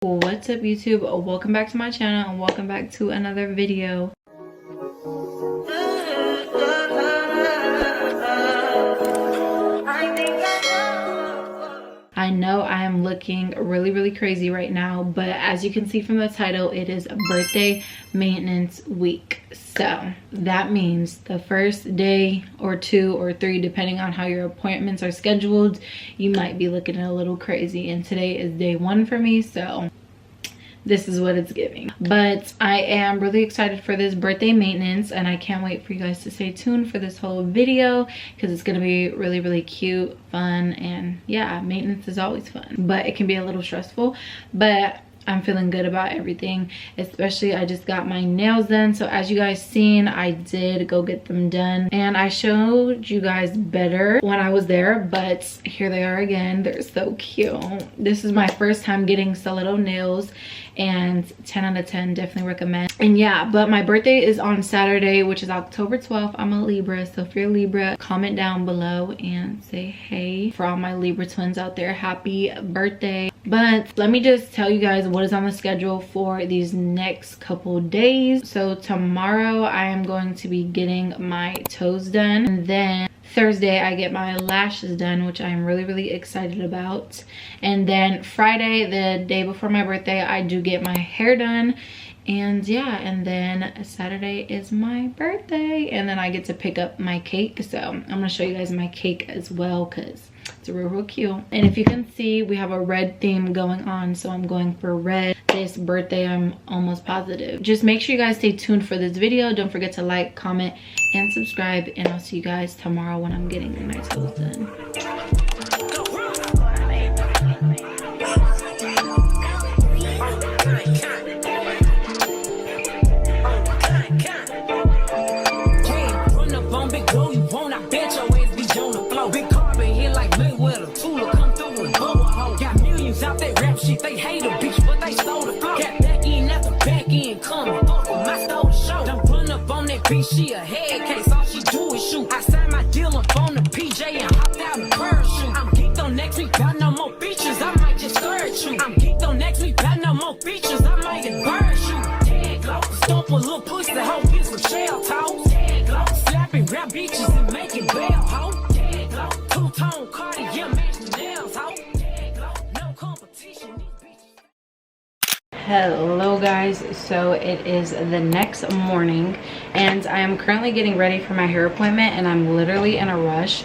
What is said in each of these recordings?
What's up YouTube? Welcome back to my channel and welcome back to another video. I know I am looking really crazy right now, but as you can see from the title, it is birthday maintenance week. So that means the first day or 2 or 3, depending on how your appointments are scheduled, you might be looking a little crazy. And today is day 1 for me, so this is what it's giving. But I am really excited for this birthday maintenance, and I can't wait for you guys to stay tuned for this whole video because it's gonna be really cute, fun, and yeah, maintenance is always fun, but it can be a little stressful. But I'm feeling good about everything, especially I just got my nails done. So as you guys seen, I did go get them done, and I showed you guys better when I was there, but here they are again. They're so cute. This is my first time getting stiletto nails, and 10 out of 10, definitely recommend. And yeah, but my birthday is on Saturday, which is October 12th. I'm a Libra, so if you're a Libra, comment down below and say hey. For all my Libra twins out there, happy birthday. But let me just tell you guys what is on the schedule for these next couple days. So tomorrow I am going to be getting my toes done, and then Thursday I get my lashes done, which I'm really excited about. And then Friday, the day before my birthday, I do get my hair done. And yeah, and then Saturday is my birthday, and then I get to pick up my cake. So I'm gonna show you guys my cake as well because it's real cute. And if you can see, we have a red theme going on, so I'm going for red this birthday, I'm almost positive. Just make sure you guys stay tuned for this video. Don't forget to like, comment, and subscribe, and I'll see you guys tomorrow when I'm getting my toes done. They hate a bitch, but they stole the flow. Got back in at the back end coming. Fuck with my stole the show. Don't run up on that bitch, she a head case. All she do is shoot. I signed my deal up on the PJ and hopped out in parachute. I'm geeked on next week, got no more features. I might just scourge you. I'm geeked on next week, got no more features. I might embarrass you. Tag low, stomp a little push, the whole bitch with shell toes. Tag low, slapping rap bitches and making bail ho. Tag low, two-tone Cartier match the nails ho. Tag low, no competition. Hello guys, so it is the next morning and I am currently getting ready for my hair appointment, and I'm literally in a rush.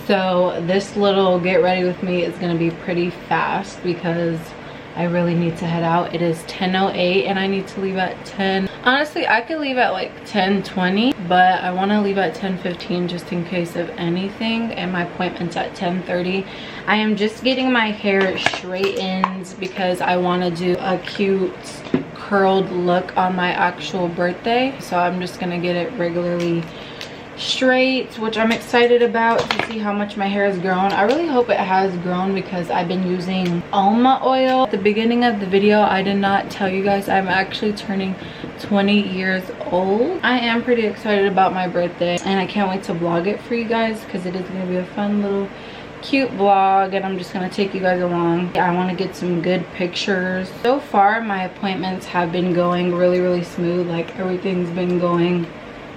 So this little get ready with me is going to be pretty fast because I really need to head out. It is 10:08 and I need to leave at 10. Honestly, I could leave at like 10:20, but I want to leave at 10:15 just in case of anything, and my appointment's at 10:30. I am just getting my hair straightened because I want to do a cute curled look on my actual birthday. So I'm just going to get it regularly straight, which I'm excited about to see how much my hair has grown. I really hope it has grown because I've been using almond oil. At the beginning of the video, I did not tell you guys I'm actually turning 20 years old. I am pretty excited about my birthday, and I can't wait to vlog it for you guys because it is going to be a fun little cute vlog, and I'm just going to take you guys along. I want to get some good pictures. So far my appointments have been going really smooth. Like everything's been going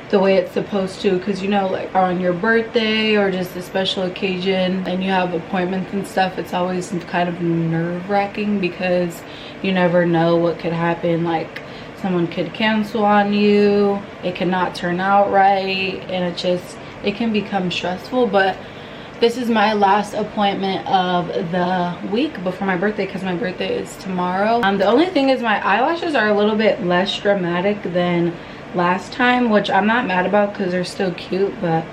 the way it's supposed to, because you know, like on your birthday or just a special occasion and you have appointments and stuff, it's always kind of nerve-wracking because you never know what could happen. Like someone could cancel on you, it cannot turn out right, and it can become stressful. But this is my last appointment of the week before my birthday because my birthday is tomorrow. The only thing is my eyelashes are a little bit less dramatic than last time, which I'm not mad about because they're still cute, but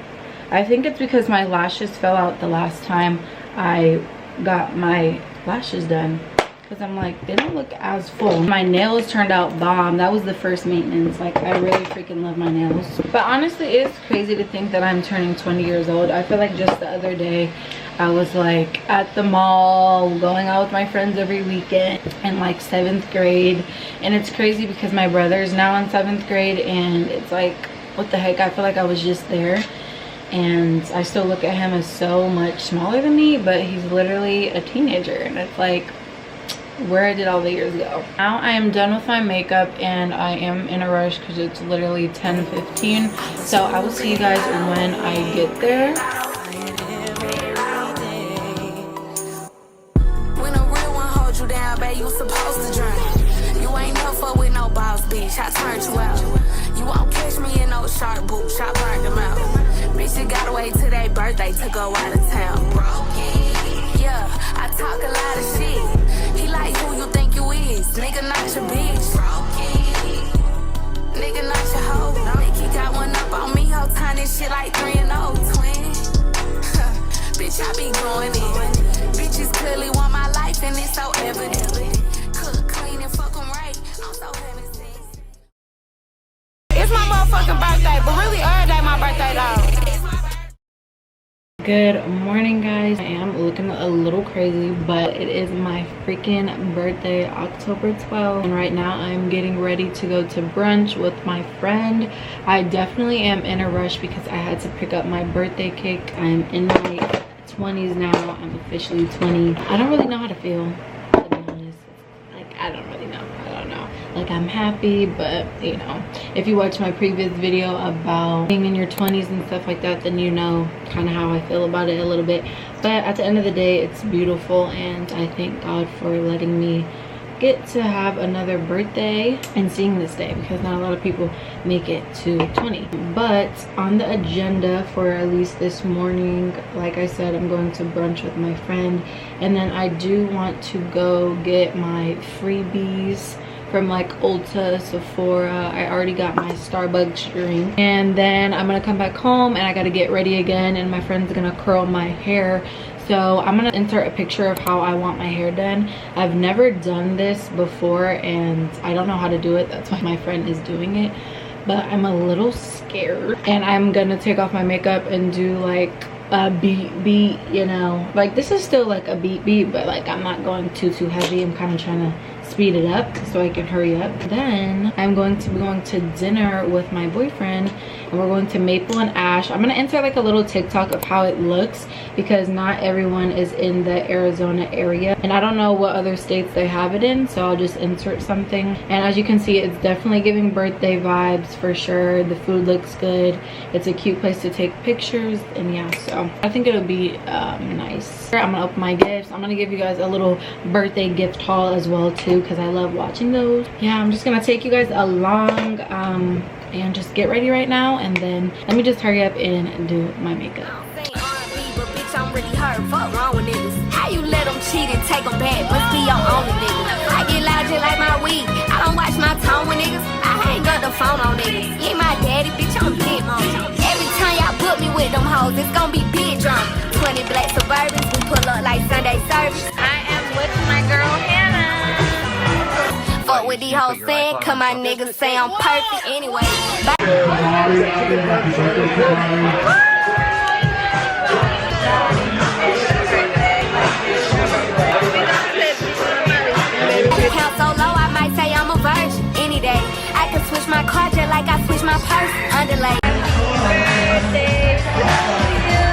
I think it's because my lashes fell out the last time I got my lashes done, because I'm like, they don't look as full. My nails turned out bomb. That was the first maintenance. Like I really freaking love my nails. But honestly, it's crazy to think that I'm turning 20 years old. I feel like just the other day I was like at the mall going out with my friends every weekend in like 7th grade, and it's crazy because my brother is now in 7th grade, and it's like, what the heck, I feel like I was just there. And I still look at him as so much smaller than me, but he's literally a teenager, and it's like, where did all the years go? Now I am done with my makeup and I am in a rush because it's literally 10:15. So I will see you guys when I get there. When a real one holds you down, babe, you supposed to drown. You ain't never fuck with no boss bitch, I turned you out. You won't catch me in no sharp boots, I burned them out. Bitch, you gotta wait till their birthday to go out of town. Yeah, I talk a lot of shit. He like who you think you is, nigga, not your bitch. Nigga, not your hoe. Think he got one up on me, whole time this shit like 3 and 0 twin. Bitch, I be going in. Bitches clearly want my life and it's so evident. Cook, clean, and fuck 'em right. I'm so heaven sent. It's my motherfucking birthday, but really every day my birthday though. Good morning, guys. I am looking a little crazy, but it is my freaking birthday, October 12th, and right now I'm getting ready to go to brunch with my friend. I definitely am in a rush because I had to pick up my birthday cake. I'm in my 20s now. I'm officially 20. I don't really know how to feel, to be honest. Like, I don't really know. I don't know. Like, I'm happy, but you know, if you watch my previous video about being in your 20s and stuff like that, then you know kind of how I feel about it a little bit. But at the end of the day, it's beautiful, and I thank God for letting me get to have another birthday and seeing this day, because not a lot of people make it to 20. But on the agenda for at least this morning, like I said, I'm going to brunch with my friend, and then I do want to go get my freebies from like Ulta, Sephora. I already got my Starbucks drink, and then I'm gonna come back home and I gotta get ready again, and my friend's gonna curl my hair. So I'm gonna insert a picture of how I want my hair done. I've never done this before and I don't know how to do it. That's why my friend is doing it, but I'm a little scared. And I'm gonna take off my makeup and do like a beat, you know, like this is still like a beat, but like I'm not going too heavy. I'm kind of trying to speed it up so I can hurry up. Then I'm going to be going to dinner with my boyfriend, and we're going to Maple and Ash. I'm gonna insert like a little TikTok of how it looks, because not everyone is in the Arizona area, and I don't know what other states they have it in, so I'll just insert something. And as you can see, it's definitely giving birthday vibes for sure. The food looks good. It's a cute place to take pictures, and yeah, so I think it'll be nice. I'm gonna open my gifts. I'm gonna give you guys a little birthday gift haul as well too, because I love watching those. Yeah, I'm just gonna take you guys along and just get ready right now, and then let me just hurry up and do my makeup. Fuck wrong with niggas. How you let them cheat and take them back? Must be your only nigga. I get loud just like my weed. I don't watch my tone with niggas. I hang up the phone on niggas. You ain't my daddy, bitch, I'm big mom. Every time y'all book me with them hoes, it's gonna be big drunk. 20 black Suburbans, we pull up like Sunday service. I am with my girl Hannah. Fuck with these hoes saying, cause my niggas say I'm perfect anyway. Count so low, I might say I'm a virgin any day. I can switch my car just like I switch my purse underlay. Happy birthday to you.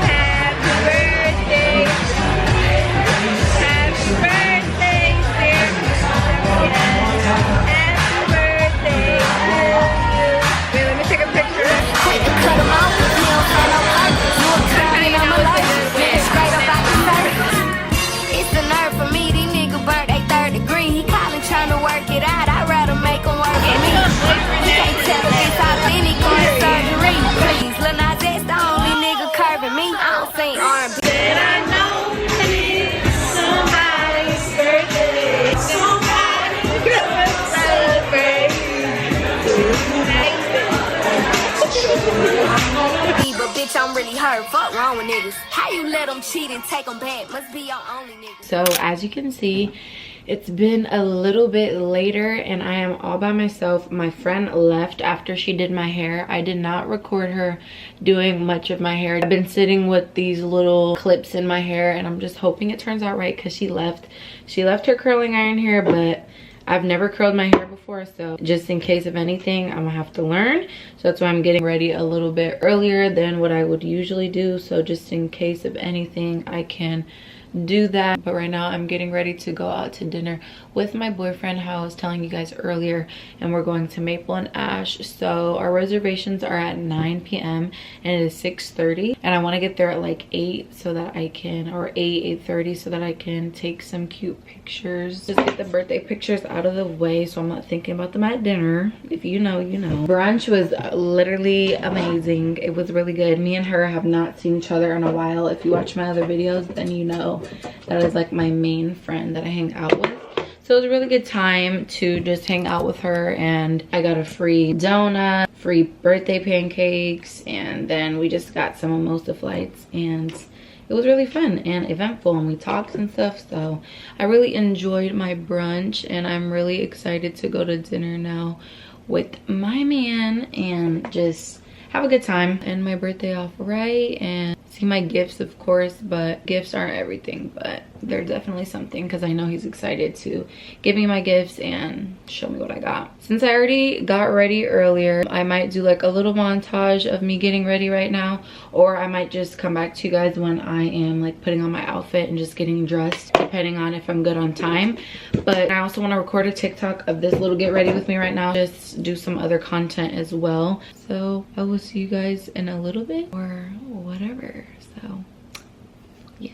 Happy birthday. Happy birthday, dear. Happy birthday to you. Wait, let me take a picture. Quick to cut them off. You don't have no purpose. You a curry and I'm a life. Nigga straight up out the surface. It's the nerve for me. These niggas burnt they third degree. He calling trying to work it out. I'd rather make him work at me. You can't tell if it's authentic or it's surgery. Please, Lil Nas X the only nigga curving me. I don't sing R&B. Said I know it's somebody's birthday. Somebody could celebrate. But bitch, I'm really hurt. Fuck wrong with niggas. How you let them cheat and take them back? Must be your only nigga. So as you can see, it's been a little bit later and I am all by myself. My friend left after she did my hair. I did not record her doing much of my hair. I've been sitting with these little clips in my hair and I'm just hoping it turns out right, because she left her curling iron here, but I've never curled my hair before, so just in case of anything, I'm gonna have to learn. So that's why I'm getting ready a little bit earlier than what I would usually do. So just in case of anything, I can do that. But right now I'm getting ready to go out to dinner with my boyfriend, how I was telling you guys earlier, and we're going to Maple and Ash. So our reservations are at 9 p.m. and it is 6:30, and I want to get there at like 8 so that I can, or 8:30, so that I can take some cute pictures. Just get the birthday pictures out of the way so I'm not thinking about them at dinner. If you know, you know. Brunch was literally amazing. It was really good. Me and her have not seen each other in a while. If you watch my other videos, then you know that is like my main friend that I hang out with. So it was a really good time to just hang out with her, and I got a free donut, free birthday pancakes, and then we just got some mimosa flights, and it was really fun and eventful, and we talked and stuff. So I really enjoyed my brunch, and I'm really excited to go to dinner now with my man and just have a good time, and my birthday off right, and see my gifts, of course. But gifts aren't everything, but they're definitely something, because I know he's excited to give me my gifts and show me what I got. Since I already got ready earlier, I might do like a little montage of me getting ready right now, or I might just come back to you guys when I am like putting on my outfit and just getting dressed, depending on if I'm good on time. But I also want to record a TikTok of this little get ready with me right now, just do some other content as well. So I will see you guys in a little bit or whatever. So yeah.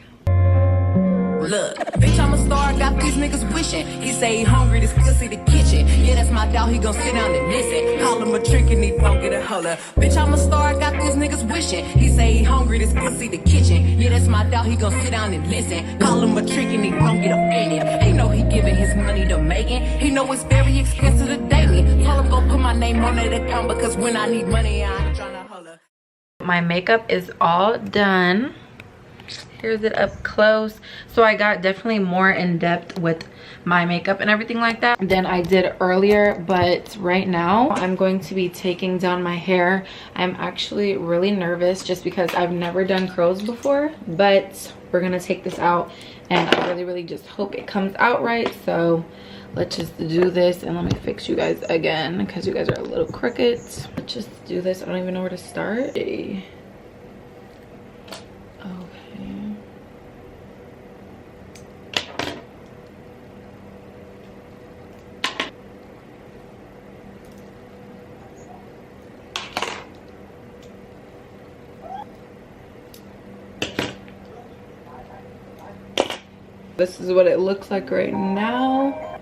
Look, bitch, I'm a star, got these niggas wishing. He say he hungry, this pussy the kitchen. Yeah, that's my dog, he gon' sit down and listen. Call him a trick and he don't get a holler. Bitch, I'm a star, got these niggas wishing. He say he hungry, this pussy the kitchen. Yeah, that's my dog, he gon' sit down and listen. Call him a trick and he don't get offended. He know he giving his money to Megan. He know it's very expensive to date me. Tell him go put my name on that account, because when I need money, I ain't tryna holler. My makeup is all done. Here's it up close. So I got definitely more in depth with my makeup and everything like that than I did earlier. But right now I'm going to be taking down my hair. I'm actually really nervous just because I've never done curls before, but we're gonna take this out, and I really just hope it comes out right. So let's just do this, and let me fix you guys again because you guys are a little crooked. Let's just do this. I don't even know where to start. Okay. This is what it looks like right now.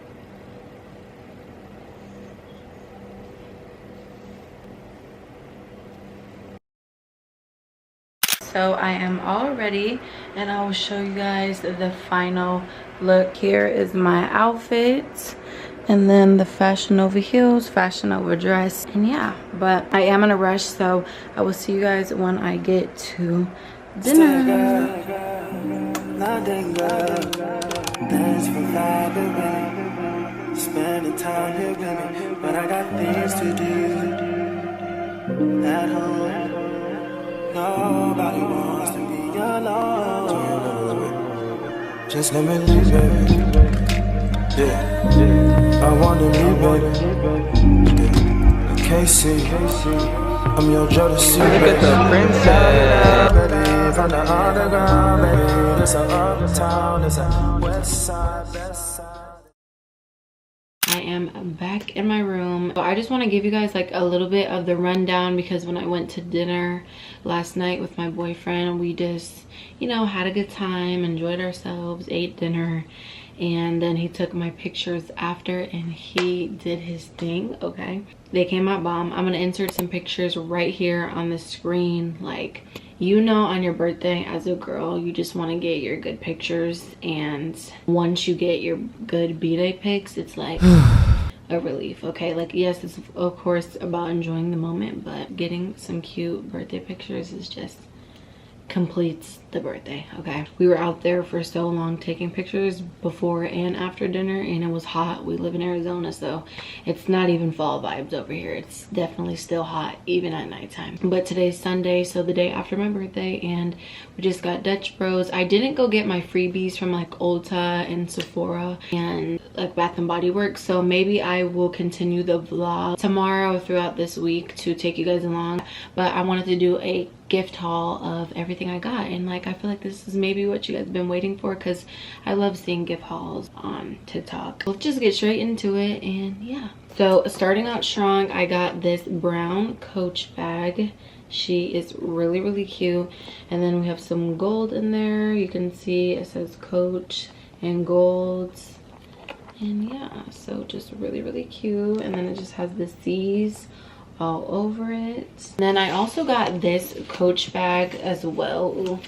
So I am all ready, and I will show you guys the final look. Here is my outfit, and then the Fashion Nova heels, Fashion Nova dress, and yeah. But I am in a rush, so I will see you guys when I get to dinner. Thanks for vibing with me, spending time here with me, but I got things to do at home. Nobody wants to be alone. Just let me leave, baby. Yeah, I want to leave, baby. Yeah. Casey, I'm your Jodeci, baby. Baby, from the underground, baby. This a uptown, this a west side, best side. I am back in my room. So I just want to give you guys like a little bit of the rundown, because when I went to dinner last night with my boyfriend, we just, you know, had a good time, enjoyed ourselves, ate dinner, and then he took my pictures after, and he did his thing. Okay, they came out bomb. I'm gonna insert some pictures right here on the screen. Like, you know, on your birthday as a girl, you just want to get your good pictures, and once you get your good b-day pics, it's like a relief. Okay, like, yes, it's of course about enjoying the moment, but getting some cute birthday pictures is just completes the birthday. Okay, we were out there for so long taking pictures before and after dinner, and it was hot. We live in Arizona, so it's not even fall vibes over here. It's definitely still hot even at nighttime. But today's Sunday, so the day after my birthday, and we just got Dutch Bros. I didn't go get my freebies from like Ulta and Sephora and like Bath and Body Works, so maybe I will continue the vlog tomorrow throughout this week to take you guys along. But I wanted to do a gift haul of everything I got. And like, I feel like this is maybe what you guys have been waiting for, because I love seeing gift hauls on TikTok. Let's just get straight into it. And yeah, so starting out strong, I got this brown Coach bag. She is really cute. And then we have some gold in there. You can see it says Coach and gold. And yeah, so just really cute. And then it just has the C's all over it. Then I also got this Coach bag as well. Ooh.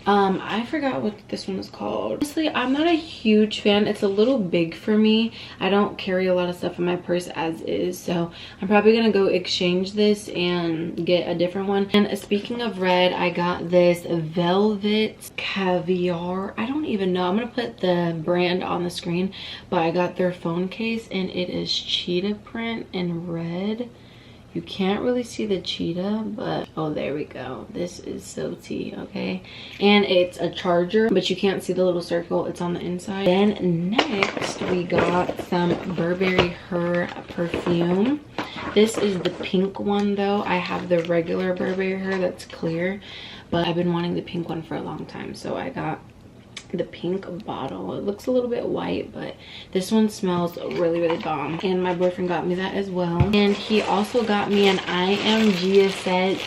I forgot what this one is called. Honestly, I'm not a huge fan. It's a little big for me. I don't carry a lot of stuff in my purse as is, so I'm probably gonna go exchange this and get a different one. And speaking of red, I got this Velvet Caviar. I don't even know. I'm gonna put the brand on the screen, but I got their phone case and it is cheetah print in red. You can't really see the cheetah, but oh, there we go. This is so tea, okay? And it's a charger, but you can't see the little circle. It's on the inside. Then next, we got some Burberry Her perfume. This is the pink one though. I have the regular Burberry Her that's clear, but I've been wanting the pink one for a long time, so I got the pink bottle. It looks a little bit white, but this one smells really bomb. And my boyfriend got me that as well. And he also got me an I Am Gia set.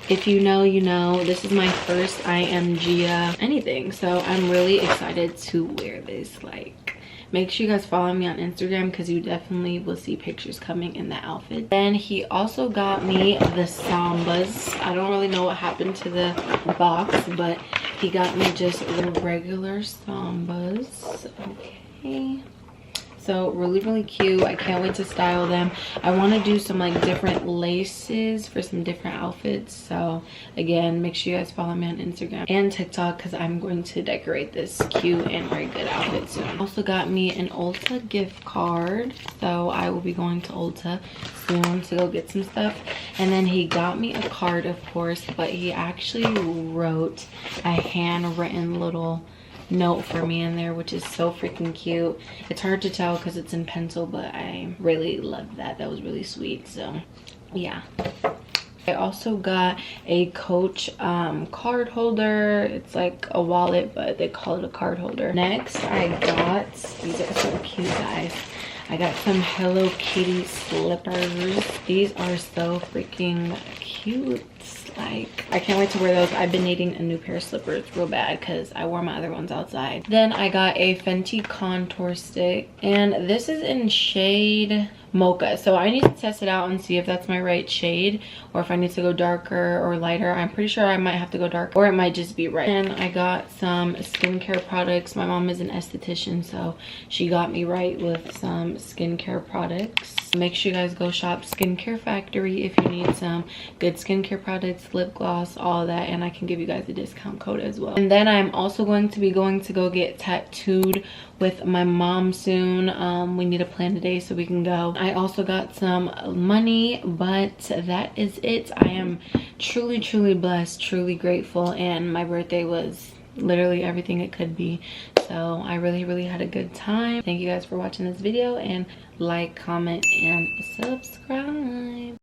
If you know, you know. This is my first I Am Gia anything, so I'm really excited to wear this. Like, make sure you guys follow me on Instagram, because you definitely will see pictures coming in the outfit. Then he also got me the Sambas. I don't really know what happened to the box, but he got me just the regular Sambas. Okay. So really cute. I can't wait to style them. I want to do some like different laces for some different outfits. So again, make sure you guys follow me on Instagram and TikTok, because I'm going to decorate this cute and very good outfit soon. Also got me an Ulta gift card, so I will be going to Ulta soon to go get some stuff. And then he got me a card, of course, but he actually wrote a handwritten little note for me in there, which is so freaking cute. It's hard to tell because it's in pencil, but I really loved that. That was really sweet. So yeah, I also got a Coach card holder. It's like a wallet, but they call it a card holder. Next, I got, these are so cute, guys. I got some Hello Kitty slippers. These are so freaking cute. Like, I can't wait to wear those. I've been needing a new pair of slippers real bad because I wore my other ones outside. Then I got a Fenty contour stick, and this is in shade Mocha, so I need to test it out and see if that's my right shade, or if I need to go darker or lighter. I'm pretty sure I might have to go dark, or it might just be right. And I got some skincare products. My mom is an esthetician, so she got me right with some skincare products. Make sure you guys go shop Skincare Factory if you need some good skincare products, lip gloss, all of that, and I can give you guys a discount code as well. And then I'm also going to be going to go get tattooed with my mom soon. We need to plan a day so we can go. I also got some money, but that is it. I am truly blessed, truly grateful, and my birthday was literally everything it could be. So I really had a good time. Thank you guys for watching this video, and like, comment, and subscribe.